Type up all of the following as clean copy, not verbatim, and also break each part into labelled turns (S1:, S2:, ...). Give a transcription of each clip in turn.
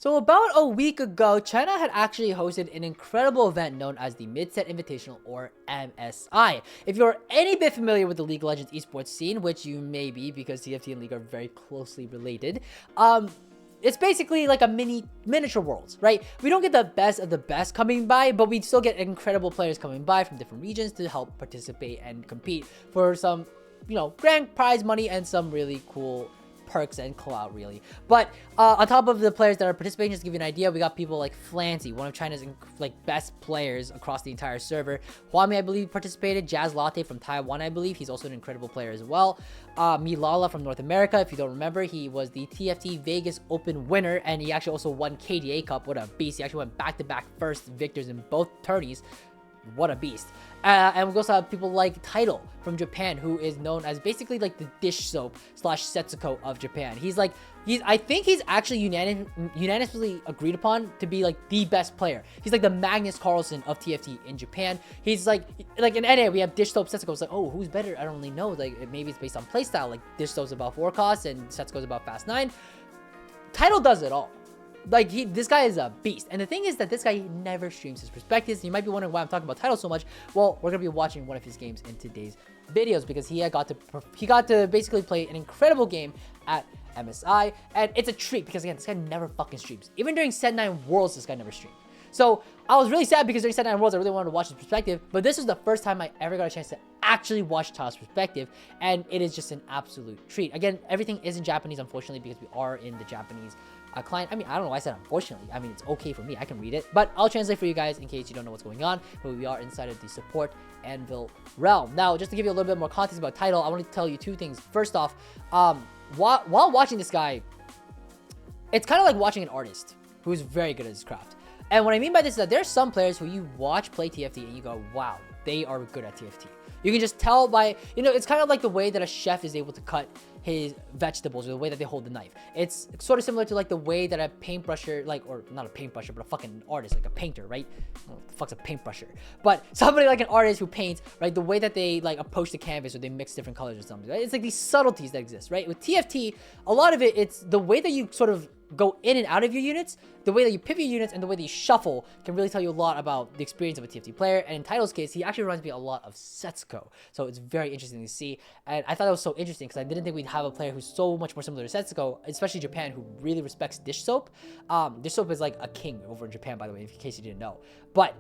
S1: So about a week ago, China had actually hosted an incredible event known as the Mid-Set Invitational, or MSI. If you're any bit familiar with the League of Legends esports scene, which you may be because TFT and League are very closely related, it's basically like a miniature worlds, right? We don't get the best of the best coming by, but we still get incredible players coming by from different regions to help participate and compete for some, grand prize money and some really cool perks and clout, really. But on top of the players that are participating, just to give you an idea, we got people like Flancy, one of China's best players across the entire server. Huami, I believe, participated. Jazz Latte from Taiwan, I believe, he's also an incredible player as well. Milala from North America, if you don't remember, he was the TFT Vegas Open winner, and he actually also won KDA Cup. What a beast. He actually went back-to-back first victors in both tourneys. What a beast. And we also have people like ttitle from Japan, who is known as basically like the dish soap / Setsuko of Japan. I think he's actually unanimously agreed upon to be like the best player. He's like the Magnus Carlsen of TFT in Japan. He's like in NA we have dish soap, Setsuko. It's like, oh, who's better? I don't really know. Like maybe it's based on playstyle. Like dish soap's about 4 costs and Setsuko's about fast 9. Ttitle does it all. Like, this guy is a beast. And the thing is that this guy never streams his perspectives. You might be wondering why I'm talking about ttitle so much. Well, we're going to be watching one of his games in today's videos because he got to basically play an incredible game at MSI. And it's a treat because, again, this guy never fucking streams. Even during Set 9 Worlds, this guy never streamed. So I was really sad because during Set 9 Worlds, I really wanted to watch his perspective. But this was the first time I ever got a chance to actually watch Title's perspective. And it is just an absolute treat. Again, everything is in Japanese, unfortunately, because we are in the Japanese client. I mean, I don't know why I said unfortunately. I mean, it's okay for me. I can read it. But I'll translate for you guys in case you don't know what's going on. But we are inside of the support Anvil realm. Now, just to give you a little bit more context about Ttitle, I want to tell you 2 things. First off, while watching this guy, it's kind of like watching an artist who's very good at his craft. And what I mean by this is that there's some players who you watch play TFT and you go, wow, they are good at TFT. You can just tell by, it's kind of like the way that a chef is able to cut his vegetables or the way that they hold the knife. It's sort of similar to like the way that a paintbrusher, or not a paintbrusher, but a fucking artist, like a painter, right? What the fuck's a paintbrusher? But somebody like an artist who paints, right? The way that they like approach the canvas or they mix different colors or something, right? It's like these subtleties that exist, right? With TFT, a lot of it's the way that you sort of go in and out of your units, the way that you pivot your units, and the way that you shuffle can really tell you a lot about the experience of a TFT player. And in Ttitle's case, he actually reminds me a lot of Setsuko. So it's very interesting to see. And I thought that was so interesting because I didn't think we'd have a player who's so much more similar to Setsuko, especially Japan, who really respects dish soap. Dish soap is like a king over in Japan, by the way, in case you didn't know. But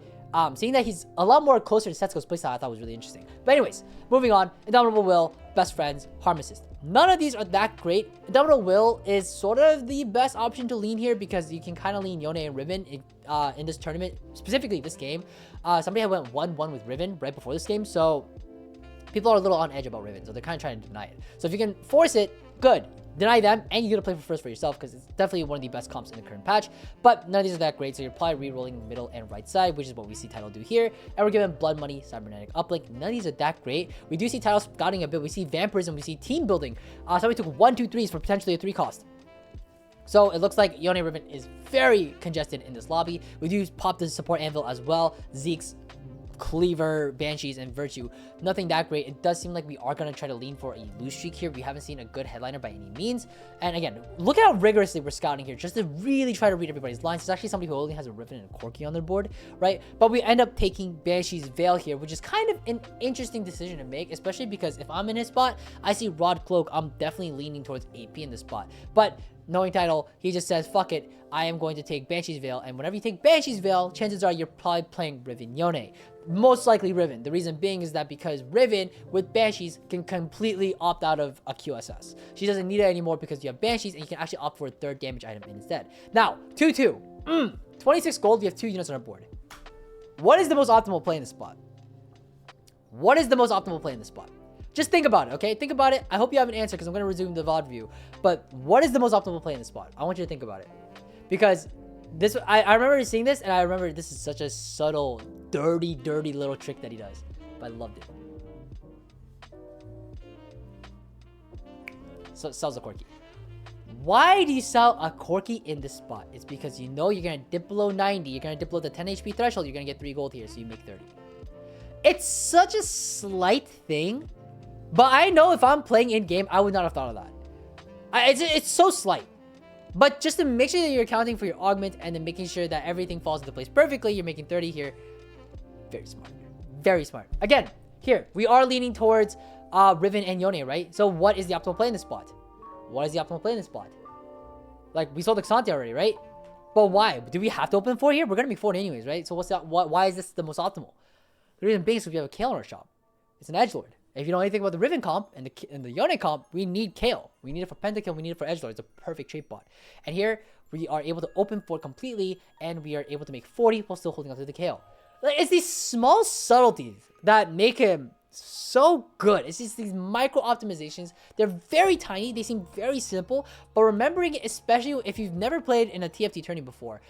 S1: seeing that he's a lot more closer to Setsuko's playstyle, I thought was really interesting. But anyways, moving on. Indomitable Will, Best Friends, Harm Assist. None of these are that great. Indomitable Will is sort of the best option to lean here because you can kind of lean Yone and Riven in this tournament, specifically this game. Somebody had went 1-1 with Riven right before this game, so people are a little on edge about Riven, so they're kind of trying to deny it. So if you can force it, good. Deny them, and you get to play for first for yourself because it's definitely one of the best comps in the current patch. But none of these are that great, so you're probably re-rolling middle and right side, which is what we see Ttitle do here. And we're given Blood Money, Cybernetic Uplink. None of these are that great. We do see Ttitle scouting a bit. We see Vampirism. We see team building. Somebody took 1, 2, 3s for potentially a 3 cost. So it looks like Yone Riven is very congested in this lobby. We do pop the support Anvil as well. Zeke's, Cleaver, Banshees, and Virtue. Nothing that great. It does seem like we are going to try to lean for a lose streak here. We haven't seen a good headliner by any means. And again, look at how rigorously we're scouting here just to really try to read everybody's lines. It's actually somebody who only has a Riven and a Corki on their board, right? But we end up taking Banshee's Veil here, which is kind of an interesting decision to make, especially because if I'm in his spot, I see Rod Cloak. I'm definitely leaning towards AP in this spot. But knowing Ttitle, he just says, fuck it, I am going to take Banshee's Veil. And whenever you take Banshee's Veil, chances are you're probably playing Riven Yone. Most likely Riven. The reason being is that because Riven with Banshees can completely opt out of a QSS. She doesn't need it anymore because you have Banshees and you can actually opt for a 3rd damage item instead. Now, 2-2. 26 gold, we have 2 units on our board. What is the most optimal play in this spot? What is the most optimal play in this spot? Just think about it, okay? Think about it. I hope you have an answer because I'm going to resume the VOD view. But what is the most optimal play in this spot? I want you to think about it. Because this, I remember seeing this, and I remember this is such a subtle, dirty little trick that he does. But I loved it. So sells a Corki. Why do you sell a Corki in this spot? It's because you know you're going to dip below 90. You're going to dip below the 10 HP threshold. You're going to get 3 gold here, so you make 30. It's such a slight thing. But I know if I'm playing in-game, I would not have thought of that. It's so slight. But just to make sure that you're accounting for your augment and then making sure that everything falls into place perfectly, you're making 30 here. Very smart. Very smart. Again, here, we are leaning towards Riven and Yone, right? So what is the optimal play in this spot? What is the optimal play in this spot? Like, we sold Exante already, right? But why? Do we have to open 4 here? We're going to make 4 anyways, right? So what's that? Why is this the most optimal? The reason being is we have a Kale in our shop. It's an edgelord. If you know anything about the Riven comp and the Yone comp, we need Kale. We need it for Pentakill. We need it for edgelord. It's a perfect trade bot. And here, we are able to open 4 completely, and we are able to make 40 while still holding on to the Kale. Like, it's these small subtleties that make him so good. It's just these micro optimizations. They're very tiny. They seem very simple. But remembering it, especially if you've never played in a TFT tourney before,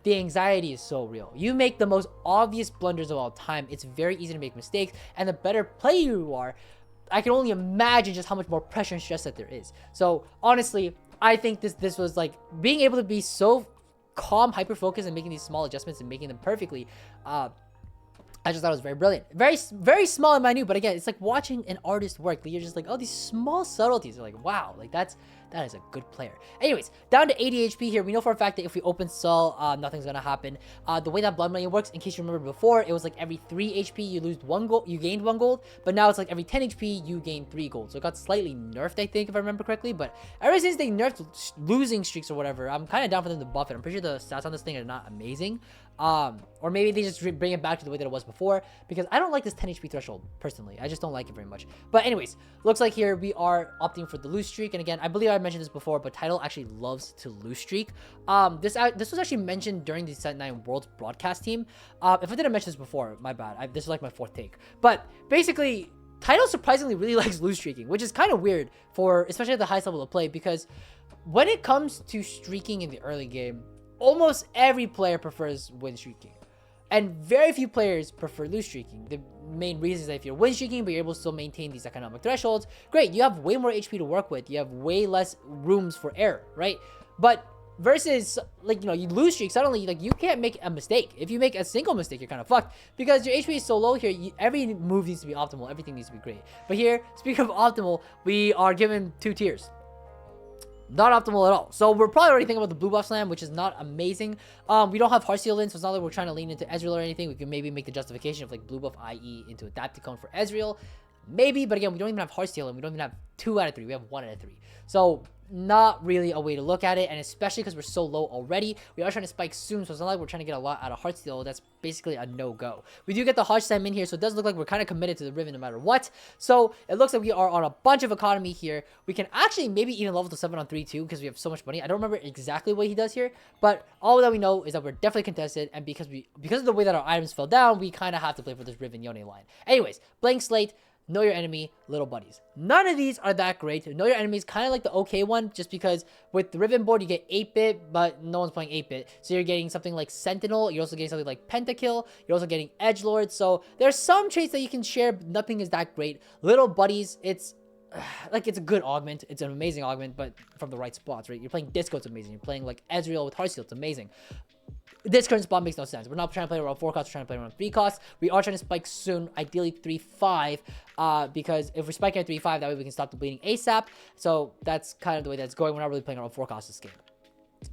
S1: the anxiety is so real. You make the most obvious blunders of all time. It's very easy to make mistakes. And the better player you are, I can only imagine just how much more pressure and stress that there is. So honestly, I think this was like being able to be so calm, hyper-focused, and making these small adjustments and making them perfectly. I just thought it was very brilliant. Very small and minute, but again, it's like watching an artist work. You're just like, oh, these small subtleties. You're like, wow, like that is a good player. Anyways, down to 80 HP here. We know for a fact that if we open Sol, nothing's gonna happen. The way that Blood Money works, in case you remember before, it was like every 3 HP you lose 1 gold, you gained 1 gold, but now it's like every 10 HP you gain 3 gold. So it got slightly nerfed, I think, if I remember correctly. But ever since they nerfed losing streaks or whatever, I'm kind of down for them to buff it. I'm pretty sure the stats on this thing are not amazing. Or maybe they just bring it back to the way that it was before, because I don't like this 10 HP threshold personally. I just don't like it very much. But anyways, looks like here we are opting for the lose streak. And again, I believe I mentioned this before, but Title actually loves to lose streak. This was actually mentioned during the Set 9 Worlds broadcast team. If I didn't mention this before, my bad. This is like my 4th take. But basically, Title surprisingly really likes lose streaking, which is kind of weird for, especially at the highest level of play, because when it comes to streaking in the early game, almost every player prefers win streaking, and very few players prefer lose streaking. The main reason is that if you're win streaking, but you're able to still maintain these economic thresholds, great, you have way more HP to work with. You have way less rooms for error, right? But versus, like, you know, you lose streak, suddenly, like, you can't make a mistake. If you make a single mistake, you're kind of fucked, because your HP is so low here. Every move needs to be optimal. Everything needs to be great. But here, speaking of optimal, we are given 2 tiers. Not optimal at all. So we're probably already thinking about the blue buff slam, which is not amazing. We don't have Heartsteel in, so it's not like we're trying to lean into Ezreal or anything. We can maybe make the justification of like blue buff, i.e. into Adapticone for Ezreal. Maybe, but again, we don't even have Heartsteel, and we don't even have 2 out of 3. We have 1 out of 3. So not really a way to look at it, and especially because we're so low already. We are trying to spike soon, so it's not like we're trying to get a lot out of Heartsteel. That's basically a no-go. We do get the Hodge Slam in here, so it does look like we're kind of committed to the Riven no matter what. So it looks like we are on a bunch of economy here. We can actually maybe even level to 7 on 3 too, because we have so much money. I don't remember exactly what he does here, but all that we know is that we're definitely contested, and because of the way that our items fell down, we kind of have to play for this Riven Yone line. Anyways, blank slate. Know your enemy, little buddies. None of these are that great. Know your enemy is kind of like the okay one, just because with the Riven board, you get 8-bit, but no one's playing 8-bit. So you're getting something like Sentinel. You're also getting something like Pentakill. You're also getting Edgelord. So there's some traits that you can share, but nothing is that great. Little buddies, it's like, it's a good augment. It's an amazing augment, but from the right spots, right? You're playing Disco, it's amazing. You're playing like Ezreal with Heartsteel, it's amazing. This current spot makes no sense. We're not trying to play around 4 costs, we're trying to play around 3 costs. We are trying to spike soon, ideally 3-5, because if we're spiking at 3-5, that way we can stop the bleeding ASAP. So that's kind of the way that's going. We're not really playing around 4 costs this game.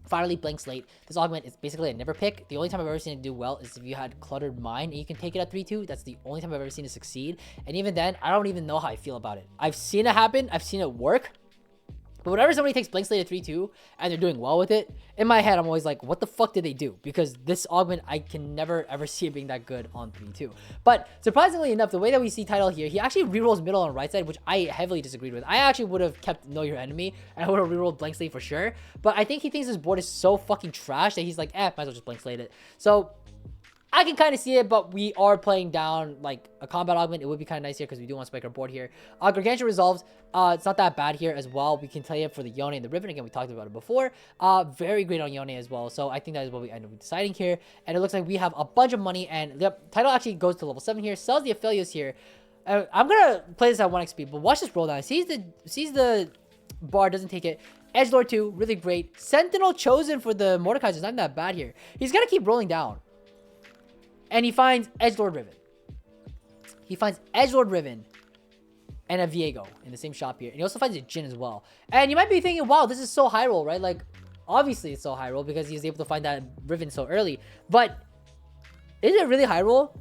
S1: Finally, blank slate. This augment is basically a never pick. The only time I've ever seen it do well is if you had Cluttered Mind and you can take it at 3-2. That's the only time I've ever seen it succeed. And even then, I don't even know how I feel about it. I've seen it happen. I've seen it work. But whenever somebody takes blank slate at 3-2 and they're doing well with it, in my head, I'm always like, what the fuck did they do? Because this augment, I can never ever see it being that good on 3-2. But surprisingly enough, the way that we see Title here, he actually rerolls middle on right side, which I heavily disagreed with. I actually would have kept Know Your Enemy, and I would have rerolled blank slate for sure. But I think he thinks his board is so fucking trash that he's like, might as well just blank slate it. So I can kind of see it, but we are playing down like a combat augment. It would be kind of nice here because we do want to spike our board here. Gargantua resolves. It's not that bad here as well. We can tell you for the Yone and the Riven. Again, we talked about it before. Very great on Yone as well. So I think that is what we end up deciding here. And it looks like we have a bunch of money. And the Title actually goes to level 7 here. Sells the Aphelios here. I'm going to play this at 1 XP, but watch this roll down. Sees the bar, doesn't take it. Edgelord 2, really great. Sentinel chosen for the Mordekaiser is not that bad here. He's going to keep rolling down. And he finds Edgelord Riven. He finds Edgelord Riven and a Viego in the same shop here. And he also finds a Jhin as well. And you might be thinking, wow, this is so high roll, right? Like, Obviously, it's so high roll because he was able to find that Riven so early. But is it really high roll?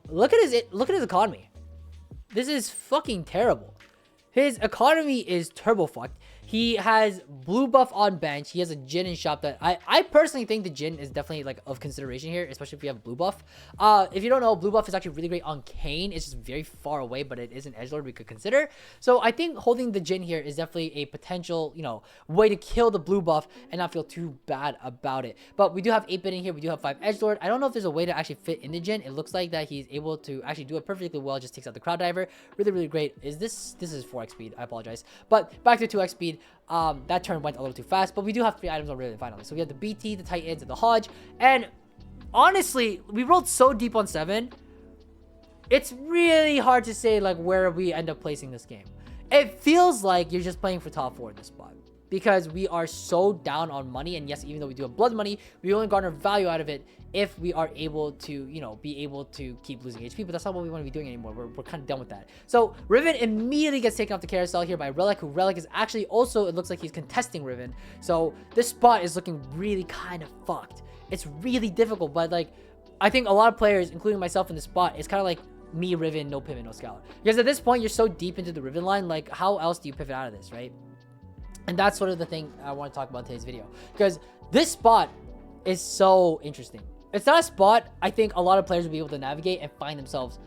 S1: Look at his economy. This is fucking terrible. His economy is turbo fucked. He has blue buff on bench. He has a Jhin in shop that I personally think the Jhin is definitely like of consideration here, especially if you have blue buff. If you don't know, blue buff is actually really great on Kayn. It's just very far away, but it is an edgelord we could consider. So I think holding the Jhin here is definitely a potential, you know, way to kill the blue buff and not feel too bad about it. But we do have 8-bit in here. We do have 5 edgelord. I don't know if there's a way to actually fit in the Jhin. It looks like that he's able to actually do it perfectly well. Just takes out the crowd diver. Really, really great. This is 4x speed. I apologize. But back to 2x speed. That turn went a little too fast, but we do have 3 items already finally. So we have the BT, the Titans, and the Hodge. And honestly, we rolled so deep on 7. It's really hard to say like where we end up placing this game. It feels like you're just playing for top 4 in this spot because we are so down on money. And yes, even though we do have blood money, we only garner value out of it if we are able to, you know, be able to keep losing HP, but that's not what we want to be doing anymore. We're kind of done with that. So Riven immediately gets taken off the carousel here by Relic, who Relic is actually also, it looks like he's contesting Riven. So this spot is looking really kind of fucked. It's really difficult, but like, I think a lot of players, including myself in this spot, it's kind of like me Riven, no pivot, no scout. Because at this point, you're so deep into the Riven line, like how else do you pivot out of this, right? And that's sort of the thing I want to talk about in today's video. Because this spot is so interesting. It's not a spot I think a lot of players will be able to navigate and find themselves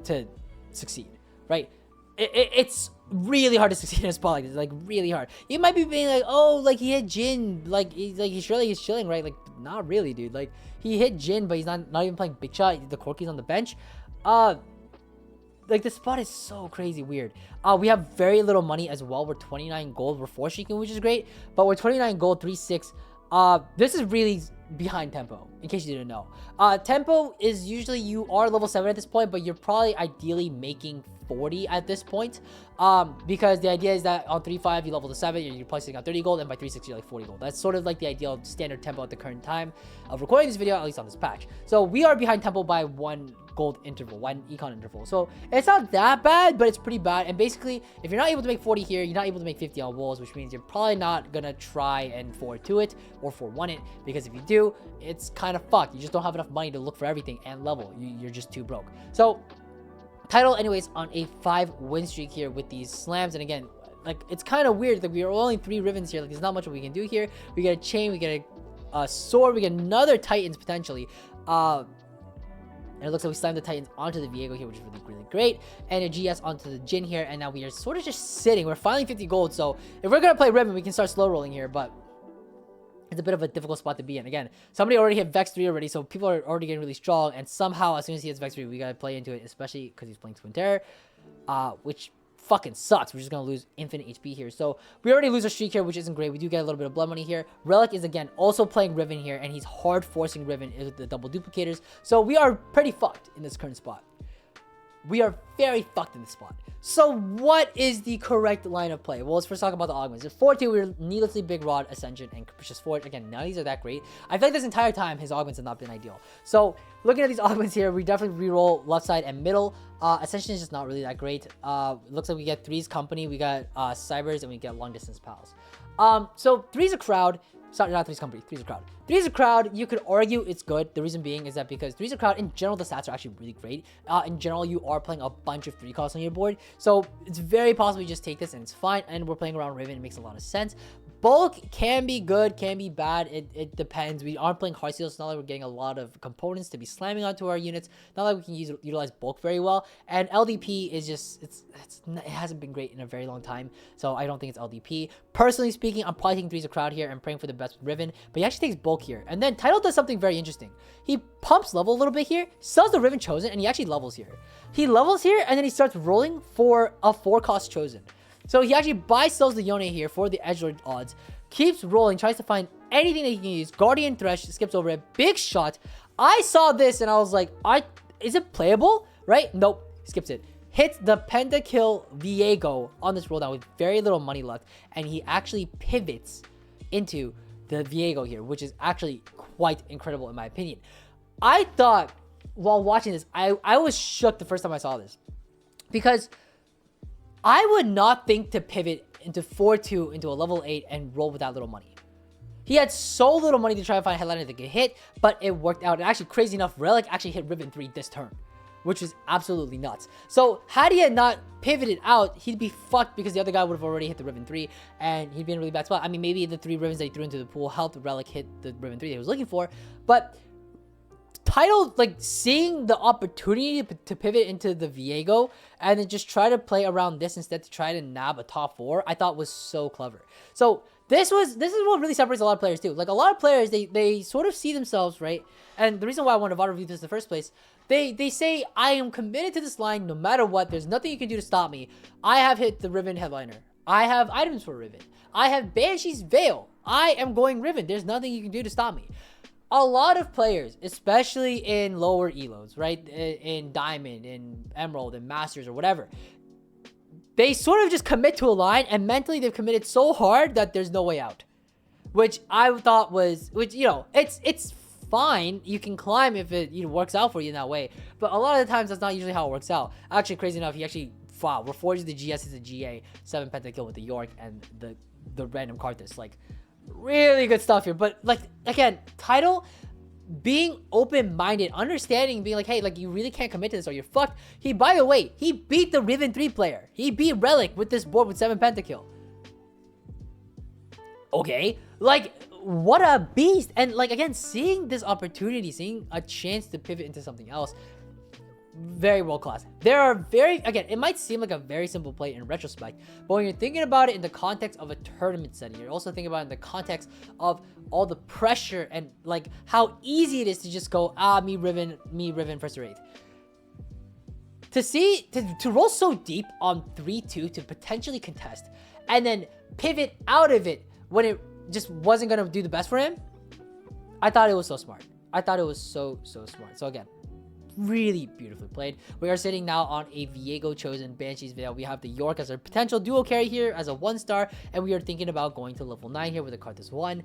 S1: to succeed, right? It's really hard to succeed in a spot like this, like really hard. You might be being like, oh, like he hit Jhin, like he's chilling, right? Like not really, dude. Like he hit Jhin, but he's not even playing big shot. The Corki's on the bench. Like the spot is so crazy weird. We have very little money as well. We're 29 gold. We're 4 streaking, which is great, but we're 29 gold, 3-6. This is really behind tempo, in case you didn't know. Tempo is usually you are level 7 at this point, but you're probably ideally making 40 at this point, because the idea is that on 3-5 you level to 7, you're probably sitting on 30 gold, and by 3-6 you're like 40 gold. That's sort of like the ideal standard tempo at the current time of recording this video, at least on this patch. So we are behind tempo by 1 gold interval, 1 econ interval. So it's not that bad, but it's pretty bad. And basically, if you're not able to make 40 here, you're not able to make 50 on walls, which means you're probably not gonna try and 4-2 it or 4-1 it, because if you do, it's kind of fucked. You just don't have enough money to look for everything and level. You're just too broke. So title anyways on a 5 win streak here with these slams. And again, like it's kind of weird that we are only 3 Rivens here. Like there's not much we can do here. We get a chain, we get a sword, we get another Titans potentially. And it looks like we slammed the Titans onto the Viego here, which is really, really great. And a GS onto the Jhin here. And now we are sort of just sitting. We're finally 50 gold. So if we're going to play Riven, we can start slow rolling here. But it's a bit of a difficult spot to be in. Again, somebody already hit Vex 3 already. So people are already getting really strong. And somehow, as soon as he hits Vex 3, we got to play into it. Especially because he's playing Twin Terror. Which fucking sucks. We're just gonna lose infinite HP here. So we already lose our streak here, which isn't great. We do get a little bit of blood money here. Relic is again also playing Riven here, and he's hard forcing Riven with the double duplicators. So we are pretty fucked in this current spot. We are very fucked in this spot. So what is the correct line of play? Well, let's first talk about the augments. At 4-2, we're needlessly Big Rod, Ascension, and Capricious Forge. Again, none of these are that great. I feel like this entire time, his augments have not been ideal. So looking at these augments here, we definitely reroll left side and middle. Ascension is just not really that great. Looks like we get 3's company, we got Cybers, and we get long distance pals. So 3's a crowd. Sorry, not 3's company, 3's a crowd. 3's a crowd, you could argue it's good. The reason being is that because 3's a crowd, in general, the stats are actually really great. In general, you are playing a bunch of 3 costs on your board. So it's very possible you just take this and it's fine. And we're playing around Riven, it makes a lot of sense. Bulk can be good, can be bad. It depends. We aren't playing hard seals. It's not like we're getting a lot of components to be slamming onto our units. Not like we can utilize bulk very well. And LDP is just, it hasn't been great in a very long time. So I don't think it's LDP. Personally speaking, I'm probably taking 3's a crowd here and praying for the best with Riven. But he actually takes bulk here. And then Title does something very interesting. He pumps level a little bit here, sells the Riven Chosen, and he actually levels here. He levels here, and then he starts rolling for a 4-cost Chosen. So he actually sells the Yone here for the edgelord odds, keeps rolling, tries to find anything that he can use. Guardian Thresh, skips over it, big shot. I saw this and I was like, is it playable? Right? Nope, skips it. Hits the pentakill Viego on this rolldown with very little money left, and he actually pivots into the Viego here, which is actually quite incredible in my opinion. I thought, while watching this, I was shook the first time I saw this, because I would not think to pivot into 4-2 into a level 8 and roll with that little money. He had so little money to try to find a headliner that could hit, but it worked out. And actually, crazy enough, Relic actually hit Riven 3 this turn, which is absolutely nuts. So had he had not pivoted out, he'd be fucked because the other guy would have already hit the Riven 3 and he'd be in a really bad spot. I mean, maybe the 3 Rivens that he threw into the pool helped Relic hit the Riven 3 that he was looking for, but Title, like, seeing the opportunity to pivot into the Viego and then just try to play around this instead to try to nab a top 4, I thought was so clever. So this is what really separates a lot of players too. Like, a lot of players, they sort of see themselves, right? And the reason why I wanted to VOD review this in the first place, they say, I am committed to this line no matter what. There's nothing you can do to stop me. I have hit the Riven headliner. I have items for Riven. I have Banshee's Veil. I am going Riven. There's nothing you can do to stop me. A lot of players, especially in lower elos, right? In Diamond, in Emerald, in Masters, or whatever, they sort of just commit to a line, and mentally they've committed so hard that there's no way out. Which I thought was, you know, it's fine. You can climb if it, you know, works out for you in that way. But a lot of the times, that's not usually how it works out. Actually, crazy enough, he actually, wow, reforges the GS as a GA, 7 pentakill with the York and the random Karthus. Like, really good stuff here. But, like, again, Title being open-minded, understanding, being like, hey, like, you really can't commit to this or you're fucked. He, by the way, he beat the Riven 3 player. He beat Relic with this board with 7 pentakill. Okay, like, what a beast. And, like, again, seeing this opportunity, seeing a chance to pivot into something else, very world class. There are again, it might seem like a very simple play in retrospect, but when you're thinking about it in the context of a tournament setting, you're also thinking about it in the context of all the pressure and, like, how easy it is to just go, me Riven first or 8th. To see, to roll so deep on 3-2 to potentially contest and then pivot out of it when it just wasn't going to do the best for him, I thought it was so smart. I thought it was so smart. So again, really beautifully played. We are sitting now on a Viego chosen Banshee's Veil. We have the York as our potential duo carry here as a 1-star, and we are thinking about going to level 9 here with a Karthus 1.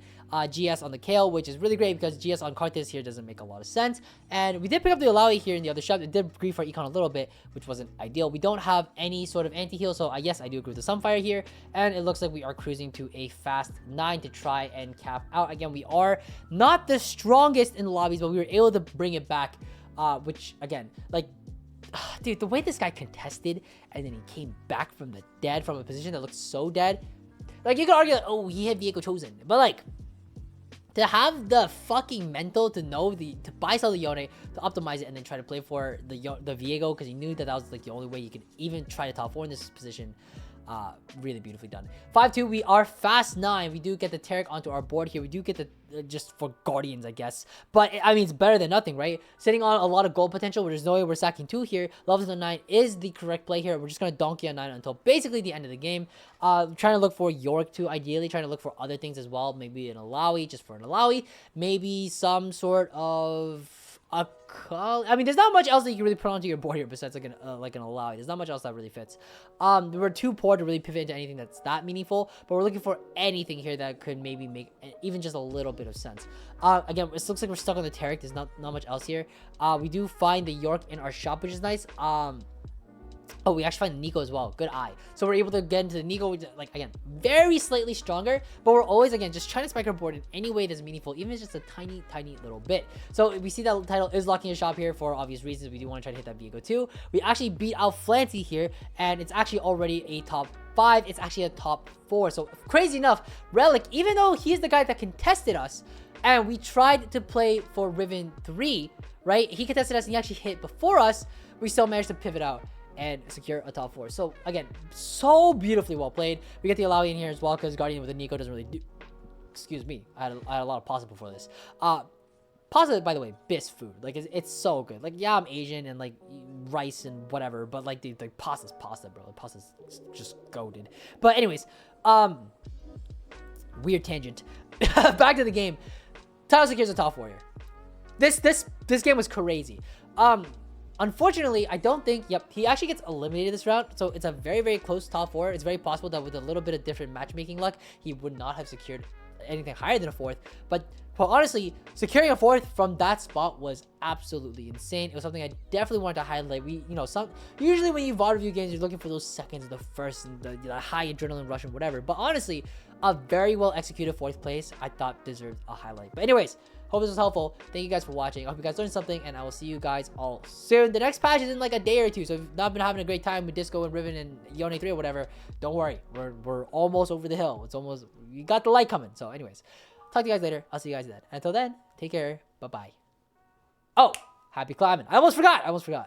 S1: GS on the Kale, which is really great because GS on Karthus here doesn't make a lot of sense. And we did pick up the Alawi here in the other shop. It did grief our econ a little bit, which wasn't ideal. We don't have any sort of anti-heal, so yes, I do agree with the Sunfire here. And it looks like we are cruising to a fast 9 to try and cap out. Again, we are not the strongest in the lobbies, but we were able to bring it back. Which, again, like, dude, the way this guy contested and then he came back from the dead from a position that looked so dead. Like, you could argue that, oh, he had Viego chosen. But, like, to have the fucking mental to know to buy sell the Yone, to optimize it, and then try to play for the Viego because he knew that was, like, the only way you could even try to top 4 in this position. Really beautifully done. 5-2, we are fast 9. We do get the Tarek onto our board here. We do get the just for Guardians, I guess. But, I mean, it's better than nothing, right? Sitting on a lot of gold potential, where there's no way we're sacking 2 here. Levels on 9 is the correct play here. We're just going to donkey on 9 until basically the end of the game. Trying to look for York too, ideally. Trying to look for other things as well. Maybe an Alawi, just for an Alawi. Maybe some sort of I mean, there's not much else that you can really put onto your board here besides like an Alawi. There's not much else that really fits. We're too poor to really pivot into anything that's that meaningful, but we're looking for anything here that could maybe make even just a little bit of sense. Again, it looks like we're stuck on the Tarek. There's not much else here. We do find the York in our shop, which is nice. Oh, we actually find Nico as well. Good eye. So we're able to get into the Nico, like, again, very slightly stronger, but we're always, again, just trying to spike our board in any way that's meaningful, even if it's just a tiny little bit. So we see that Title is locking a shop here for obvious reasons. We do want to try to hit that Viego too. We actually beat out Flancy here, and it's actually already a top 5. It's actually a top 4. So crazy enough, Relic, even though he's the guy that contested us, and we tried to play for Riven 3, right? He contested us and he actually hit before us. We still managed to pivot out and secure a top 4. So again, so beautifully well played. We get the Alawi in here as well because Guardian with the Nico doesn't really do. Excuse me, I had a lot of pasta before this. Pasta, by the way, Bis food. Like, it's so good. Like, yeah, I'm Asian and like rice and whatever, but like, dude, like, pasta's pasta, bro. Like, pasta's just goated. But anyways, weird tangent. Back to the game. Title secures a top 4 here. This game was crazy. Unfortunately, I don't think, he actually gets eliminated this round, so it's a very close top 4. It's very possible that with a little bit of different matchmaking luck, he would not have secured anything higher than a 4th. But honestly, securing a 4th from that spot was absolutely insane. It was something I definitely wanted to highlight. Usually when you VOD review games, you're looking for those seconds, the first, and the high adrenaline rush and whatever. But honestly, a very well executed 4th place I thought deserved a highlight. But anyways, hope this was helpful. Thank you guys for watching. I hope you guys learned something, and I will see you guys all soon. The next patch is in like a day or two, so if you've not been having a great time with Disco and Riven and Yone 3 or whatever, don't worry. We're almost over the hill. It's almost, we got the light coming. So anyways, talk to you guys later. I'll see you guys then. Until then, take care. Bye-bye. Oh, happy climbing. I almost forgot.